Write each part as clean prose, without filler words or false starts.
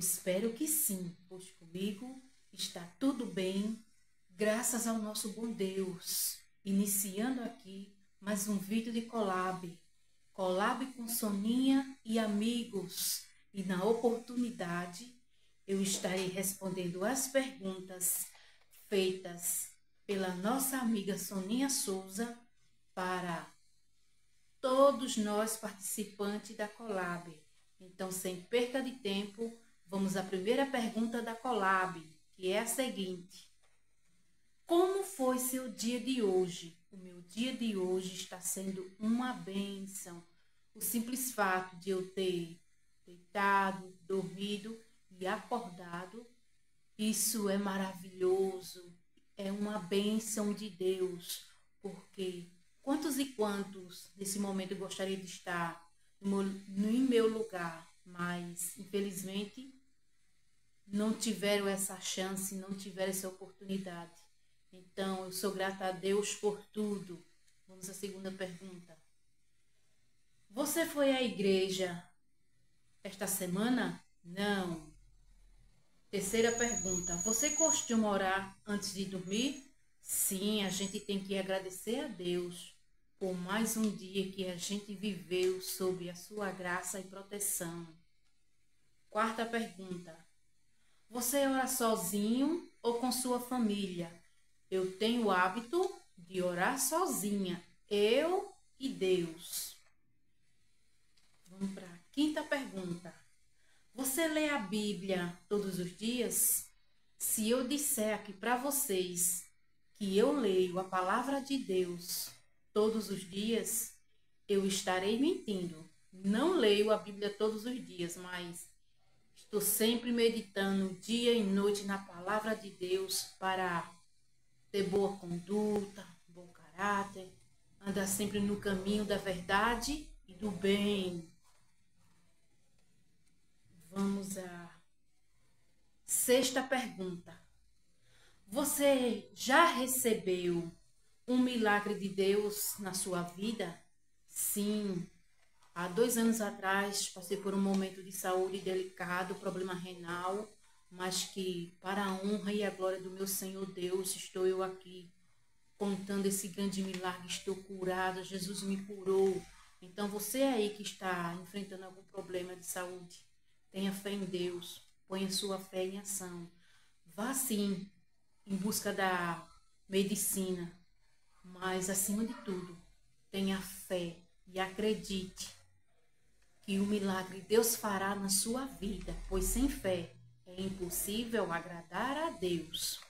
espero que sim, pois comigo está tudo bem, graças ao nosso bom Deus. Iniciando aqui mais um vídeo de collab com Soninha e amigos. E na oportunidade eu estarei respondendo as perguntas feitas pela nossa amiga Soninha Souza para todos nós participantes da collab. Então, sem perca de tempo, vamos à primeira pergunta da collab, que é a seguinte: como foi seu dia de hoje? O meu dia de hoje está sendo uma bênção. O simples fato de eu ter deitado, dormido e acordado, isso é maravilhoso. É uma bênção de Deus, porque quantos e quantos nesse momento eu gostaria de estar em meu lugar, mas infelizmente não tiveram essa chance, não tiveram essa oportunidade. Então, eu sou grata a Deus por tudo. Vamos à segunda pergunta. Você foi à igreja esta semana? Não. Terceira pergunta. Você costuma orar antes de dormir? Sim, a gente tem que agradecer a Deus por mais um dia que a gente viveu sob a sua graça e proteção. Quarta pergunta. Você ora sozinho ou com sua família? Eu tenho o hábito de orar sozinha, eu e Deus. Vamos para a quinta pergunta. Você lê a Bíblia todos os dias? Se eu disser aqui para vocês que eu leio a palavra de Deus todos os dias, eu estarei mentindo. Não leio a Bíblia todos os dias, mas estou sempre meditando dia e noite na palavra de Deus para ter boa conduta, bom caráter, andar sempre no caminho da verdade e do bem. Vamos à sexta pergunta. Você já recebeu um milagre de Deus na sua vida? Sim. Há 2 anos atrás, passei por um momento de saúde delicado, problema renal, mas que, para a honra e a glória do meu Senhor Deus, estou eu aqui contando esse grande milagre. Estou curada, Jesus me curou. Então, você aí que está enfrentando algum problema de saúde, tenha fé em Deus, ponha sua fé em ação. Vá sim em busca da medicina, mas acima de tudo, tenha fé e acredite que o milagre Deus fará na sua vida, pois sem fé é impossível agradar a Deus.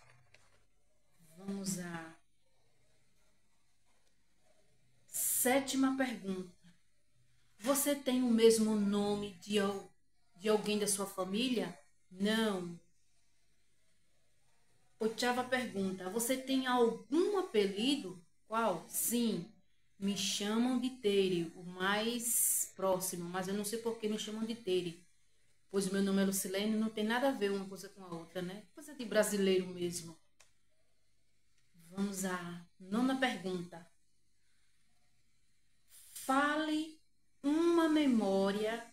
Vamos à sétima pergunta. Você tem o mesmo nome de alguém da sua família? Não. Oitava pergunta. Você tem algum apelido? Qual? Sim. Me chamam de Tere, o mais próximo, mas eu não sei por que me chamam de Tere, pois o meu nome é Lucilene, não tem nada a ver uma coisa com a outra, né? Coisa de brasileiro mesmo. Vamos à nona pergunta. Fale uma memória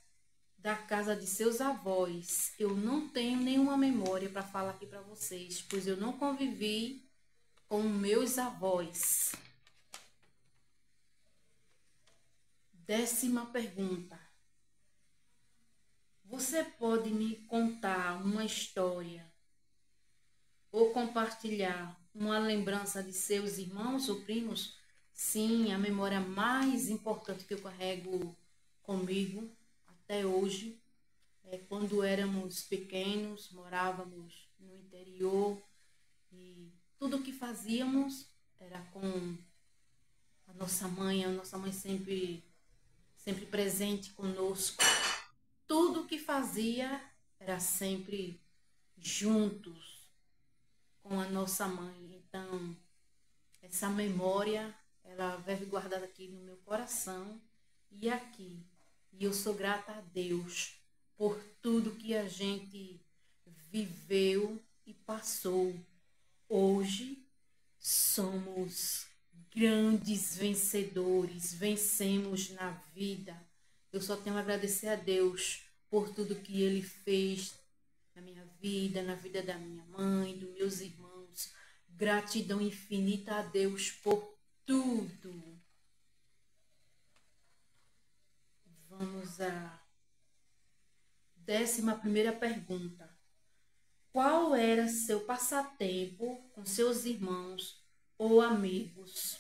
da casa de seus avós. Eu não tenho nenhuma memória para falar aqui para vocês, pois eu não convivi com meus avós. Décima pergunta. Você pode me contar uma história ou compartilhar uma lembrança de seus irmãos ou primos? Sim, a memória mais importante que eu carrego comigo até hoje é quando éramos pequenos, morávamos no interior e tudo o que fazíamos era com a nossa mãe sempre presente conosco. Tudo que fazia era sempre juntos com a nossa mãe. Então, essa memória, ela vive guardada aqui no meu coração e aqui. E eu sou grata a Deus por tudo que a gente viveu e passou. Hoje somos grandes vencedores, vencemos na vida. Eu só tenho a agradecer a Deus por tudo que Ele fez vida, na vida da minha mãe, dos meus irmãos. Gratidão infinita a Deus por tudo. Vamos à 11ª pergunta. Qual era seu passatempo com seus irmãos ou amigos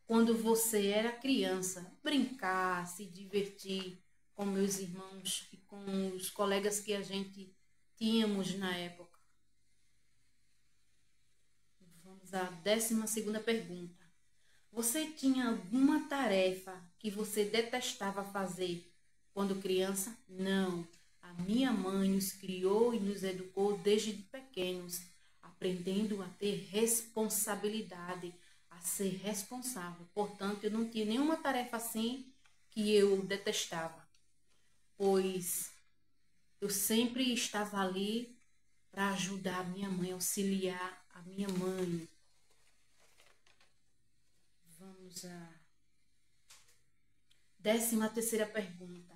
quando você era criança? Brincar, se divertir com meus irmãos e com os colegas que a gente tínhamos na época. Vamos à 12ª pergunta. Você tinha alguma tarefa que você detestava fazer quando criança? Não. A minha mãe nos criou e nos educou desde pequenos, aprendendo a ter responsabilidade, a ser responsável. Portanto, eu não tinha nenhuma tarefa assim que eu detestava, pois eu sempre estava ali para ajudar a minha mãe, auxiliar a minha mãe. Vamos à 13ª pergunta.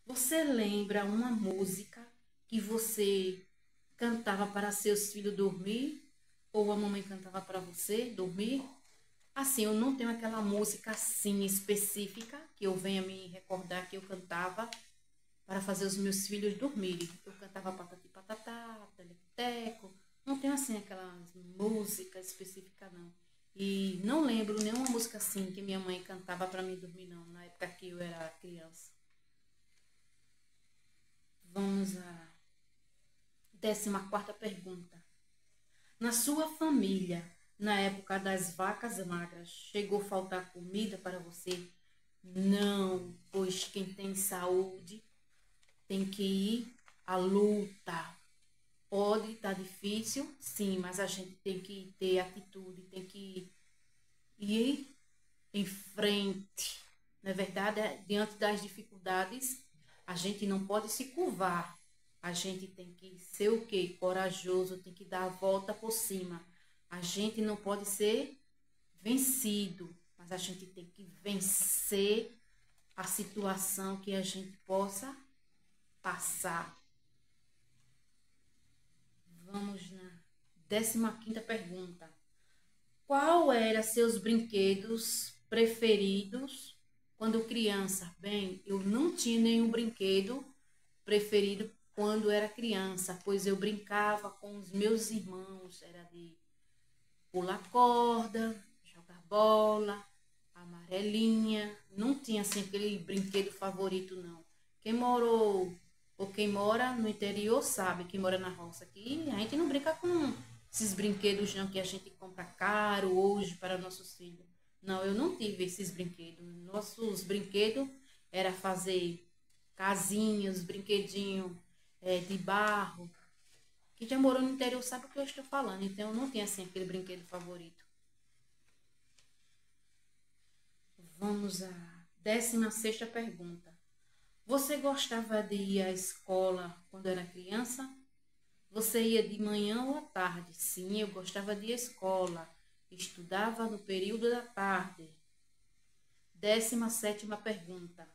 Você lembra uma música que você cantava para seus filhos dormir? Ou a mamãe cantava para você dormir? Assim, eu não tenho aquela música assim específica que eu venha me recordar que eu cantava para fazer os meus filhos dormirem. Eu cantava patati patatá, teleteco. Não tenho assim aquela música específica não. E não lembro nenhuma música assim que minha mãe cantava para mim dormir não, na época que eu era criança. Vamos à 14ª pergunta. Na sua família, na época das vacas magras, chegou a faltar comida para você? Não, pois quem tem saúde tem que ir à luta. Pode estar difícil, sim, mas a gente tem que ter atitude, tem que ir em frente. Na verdade, diante das dificuldades, a gente não pode se curvar. A gente tem que ser o quê? Corajoso, tem que dar a volta por cima. A gente não pode ser vencido, mas a gente tem que vencer a situação que a gente possa passar. Vamos na 15ª pergunta. Qual eram seus brinquedos preferidos quando criança? Bem, eu não tinha nenhum brinquedo preferido quando era criança, pois eu brincava com os meus irmãos, era de pular corda, jogar bola, amarelinha, não tinha assim aquele brinquedo favorito não. Quem morou ou quem mora no interior sabe, quem mora na roça aqui, a gente não brinca com esses brinquedos não que a gente compra caro hoje para nossos filhos. Não, eu não tive esses brinquedos. Nossos brinquedos era fazer casinhas, brinquedinhos de barro. Quem já morou no interior sabe o que eu estou falando, então eu não tinha assim aquele brinquedo favorito. Vamos à 16ª pergunta. Você gostava de ir à escola quando era criança? Você ia de manhã ou à tarde? Sim, eu gostava de ir à escola. Estudava no período da tarde. 17ª pergunta.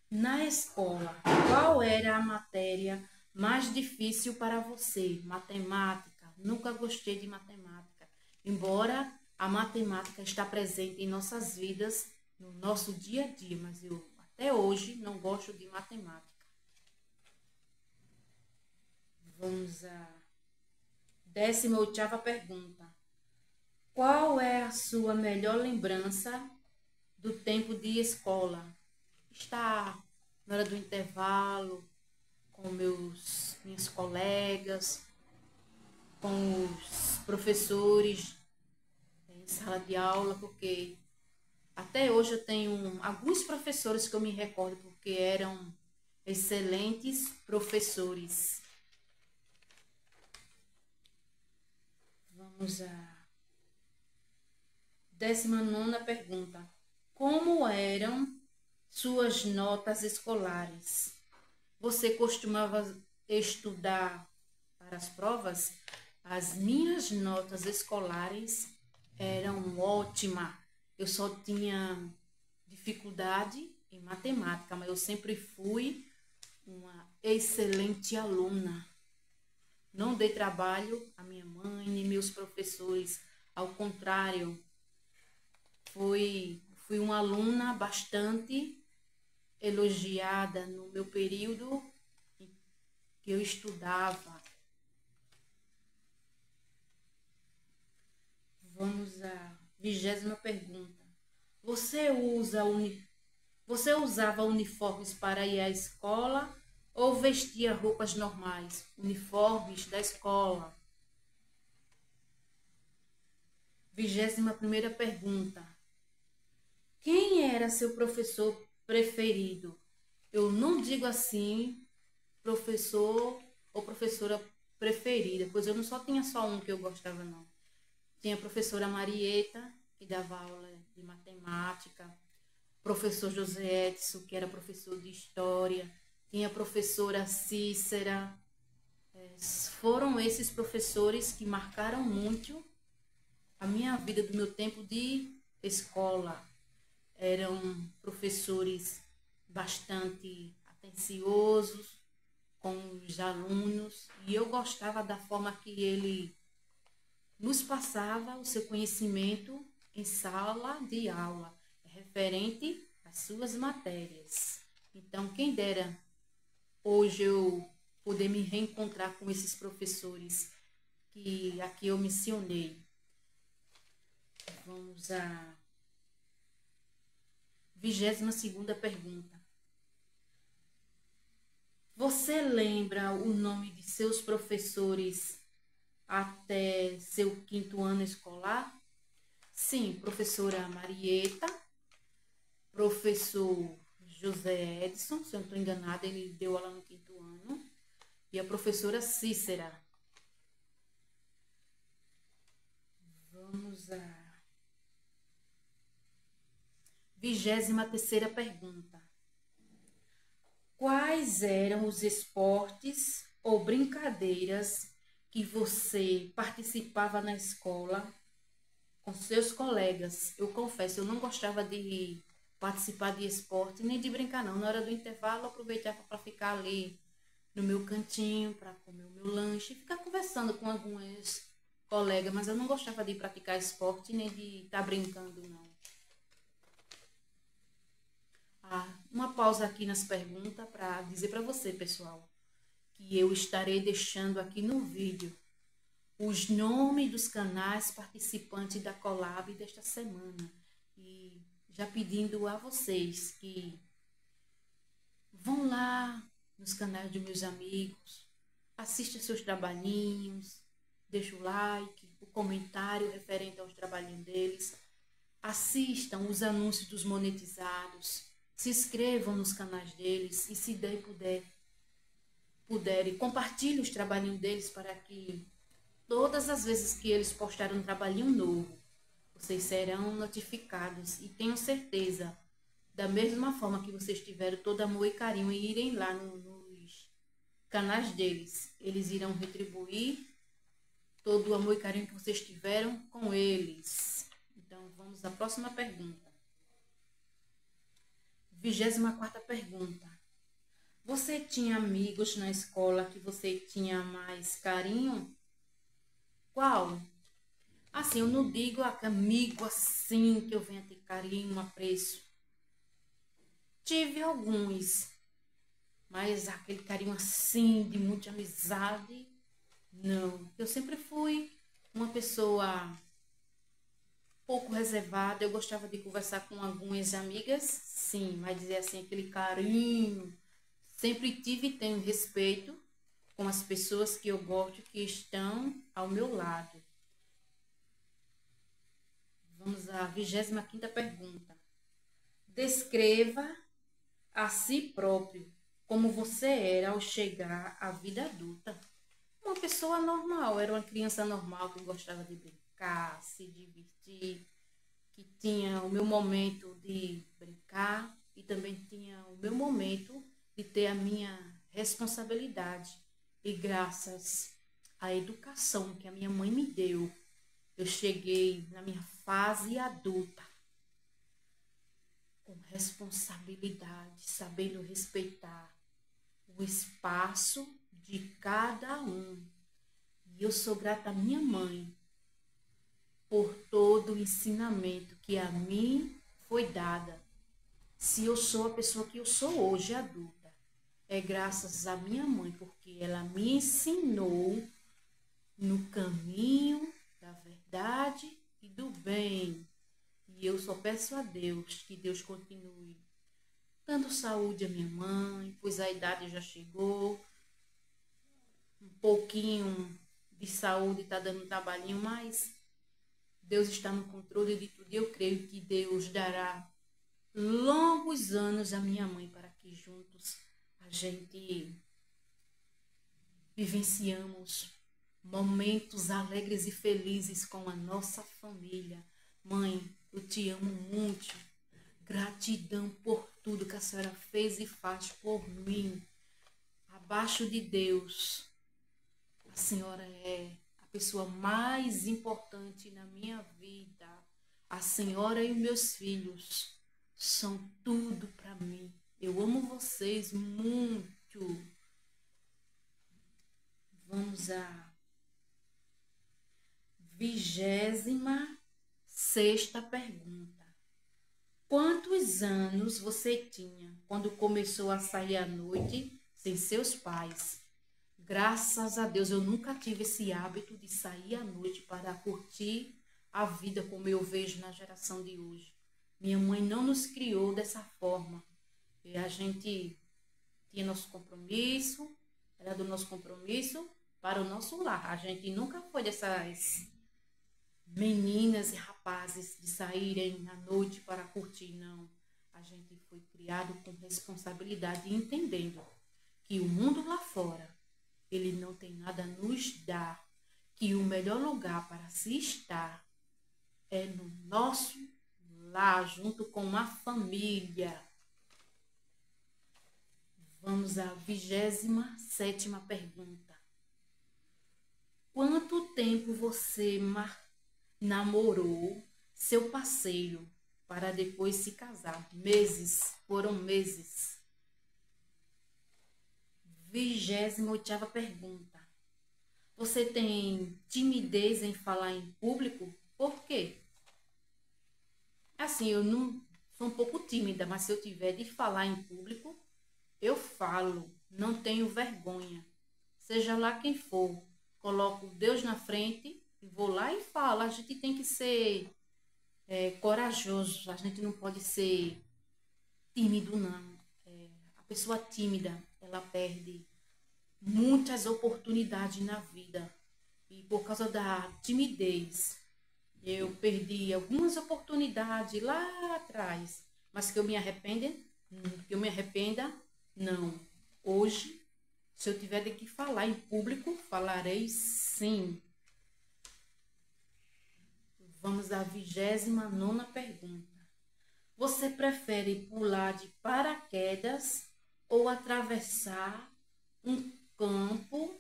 Na escola, qual era a matéria mais difícil para você? Matemática. Nunca gostei de matemática. Embora a matemática está presente em nossas vidas, no nosso dia a dia, mas eu até hoje não gosto de matemática. Vamos à 18ª pergunta. Qual é a sua melhor lembrança do tempo de escola? Estar na hora do intervalo com minhas colegas, com os professores em sala de aula, porque até hoje eu tenho alguns professores que eu me recordo porque eram excelentes professores. Vamos à 19ª pergunta. Como eram suas notas escolares? Você costumava estudar para as provas? As minhas notas escolares eram ótimas. Eu só tinha dificuldade em matemática, mas eu sempre fui uma excelente aluna. Não dei trabalho à minha mãe nem meus professores. Ao contrário, fui uma aluna bastante elogiada no meu período em que eu estudava. Vamos à 20ª pergunta. Você você usava uniformes para ir à escola ou vestia roupas normais, uniformes da escola? 21ª pergunta. Quem era seu professor preferido? Eu não digo assim, professor ou professora preferida, pois eu não só tinha só um que eu gostava, não. Tinha a professora Marieta, que dava aula de matemática, professor José Edson, que era professor de história, tinha a professora Cícera. Foram esses professores que marcaram muito a minha vida do meu tempo de escola. Eram professores bastante atenciosos com os alunos e eu gostava da forma que ele nos passava o seu conhecimento em sala de aula, referente às suas matérias. Então, quem dera hoje eu poder me reencontrar com esses professores que aqui eu mencionei. Vamos à 22ª pergunta. Você lembra o nome de seus professores até seu 5º ano escolar? Sim, professora Marieta, professor José Edson, se eu não estou enganada, ele deu aula no 5º ano, e a professora Cícera. Vamos à 23ª pergunta. Quais eram os esportes ou brincadeiras que você participava na escola com seus colegas? Eu confesso, eu não gostava de participar de esporte nem de brincar, não. Na hora do intervalo, eu aproveitava para ficar ali no meu cantinho, para comer o meu lanche e ficar conversando com alguns colegas, mas eu não gostava de praticar esporte nem de estar brincando, não. Uma pausa aqui nas perguntas para dizer para você, pessoal, que eu estarei deixando aqui no vídeo os nomes dos canais participantes da collab desta semana. E já pedindo a vocês que vão lá nos canais dos meus amigos, assista seus trabalhinhos, deixa o like, o comentário referente aos trabalhinhos deles, assistam os anúncios dos monetizados, se inscrevam nos canais deles e, se der e puderem, compartilhem os trabalhinhos deles para que todas as vezes que eles postarem um trabalhinho novo, vocês serão notificados e tenham certeza, da mesma forma que vocês tiveram todo amor e carinho e irem lá nos canais deles, eles irão retribuir todo o amor e carinho que vocês tiveram com eles. Então, vamos à próxima pergunta. 24ª pergunta. Você tinha amigos na escola que você tinha mais carinho? Qual? Assim, eu não digo amigo assim que eu venha ter carinho, apreço. Tive alguns, mas aquele carinho assim, de muita amizade, não. Eu sempre fui uma pessoa pouco reservada, eu gostava de conversar com algumas amigas, sim, mas dizer assim, aquele carinho. Sempre tive e tenho respeito com as pessoas que eu gosto, que estão ao meu lado. Vamos à 25ª pergunta. Descreva a si próprio como você era ao chegar à vida adulta. Uma pessoa normal, era uma criança normal que gostava de brincar, se divertir, que tinha o meu momento de brincar e também tinha o meu momento de ter a minha responsabilidade. E graças à educação que a minha mãe me deu, eu cheguei na minha fase adulta com responsabilidade, sabendo respeitar o espaço de cada um. E eu sou grata à minha mãe por todo o ensinamento que a mim foi dada. Se eu sou a pessoa que eu sou hoje, adulta, é graças à minha mãe, porque ela me ensinou no caminho da verdade e do bem. E eu só peço a Deus que Deus continue dando saúde à minha mãe, pois a idade já chegou, um pouquinho de saúde está dando um trabalhinho, mas Deus está no controle de tudo. E eu creio que Deus dará longos anos à minha mãe para que juntos a gente vivenciamos momentos alegres e felizes com a nossa família. Mãe, eu te amo muito. Gratidão por tudo que a senhora fez e faz por mim. Abaixo de Deus, a senhora é a pessoa mais importante na minha vida. A senhora e os meus filhos são tudo para mim. Eu amo vocês muito. Vamos à 26ª pergunta. Quantos anos você tinha quando começou a sair à noite sem seus pais? Graças a Deus, eu nunca tive esse hábito de sair à noite para curtir a vida como eu vejo na geração de hoje. Minha mãe não nos criou dessa forma. E a gente tinha nosso compromisso, era do nosso compromisso para o nosso lar. A gente nunca foi dessas meninas e rapazes de saírem à noite para curtir, não. A gente foi criado com responsabilidade e entendendo que o mundo lá fora, ele não tem nada a nos dar, que o melhor lugar para se estar é no nosso lar, junto com a família. Vamos à 27ª pergunta. Quanto tempo você namorou seu parceiro para depois se casar? Meses, foram meses. 28ª pergunta. Você tem timidez em falar em público? Por quê? Assim, eu não sou um pouco tímida, mas se eu tiver de falar em público, eu falo, não tenho vergonha. Seja lá quem for, coloco Deus na frente e vou lá e falo. A gente tem que ser corajoso, a gente não pode ser tímido, não. A pessoa tímida, ela perde muitas oportunidades na vida. E por causa da timidez, eu perdi algumas oportunidades lá atrás. Mas que eu me arrependa? Que eu me arrependa? Não. Hoje, se eu tiver de que falar em público, falarei sim. Vamos à 29ª pergunta. Você prefere pular de paraquedas ou atravessar um campo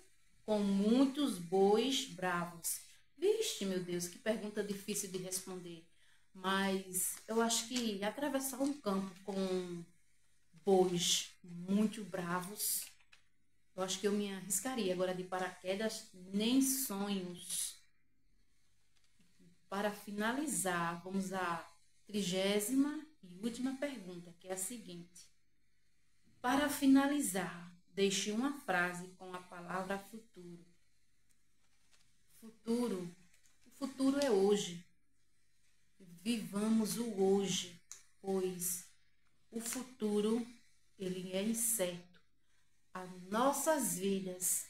com muitos bois bravos? Vixe, meu Deus, que pergunta difícil de responder. Mas eu acho que atravessar um campo com bois muito bravos, eu acho que eu me arriscaria. Agora de paraquedas, nem sonhos. Para finalizar, vamos à 30ª e última pergunta, que é a seguinte. Para finalizar, deixe uma frase com a palavra futuro. Futuro. O futuro é hoje. Vivamos o hoje, pois o futuro, ele é incerto. As nossas vidas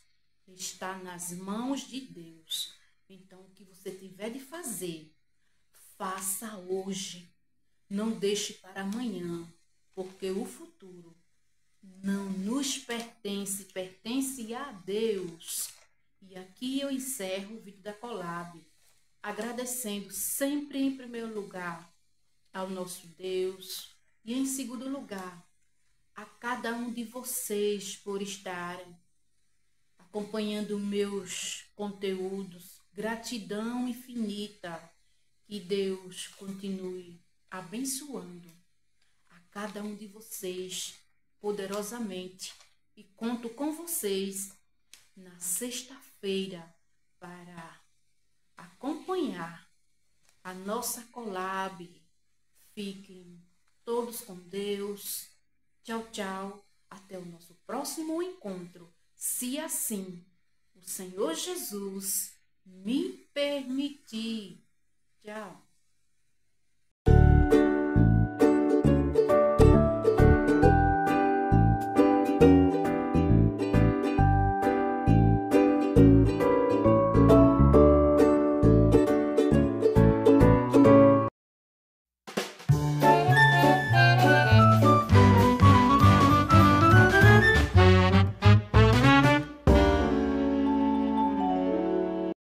estão nas mãos de Deus. Então, o que você tiver de fazer, faça hoje. Não deixe para amanhã, porque o futuro não nos pertence, pertence a Deus. E aqui eu encerro o vídeo da Collab, agradecendo sempre em primeiro lugar ao nosso Deus e em segundo lugar a cada um de vocês por estarem acompanhando meus conteúdos. Gratidão infinita. Que Deus continue abençoando a cada um de vocês poderosamente. E conto com vocês na sexta-feira para acompanhar a nossa collab. Fiquem todos com Deus. Tchau, tchau. Até o nosso próximo encontro, se assim o Senhor Jesus me permitir. Tchau.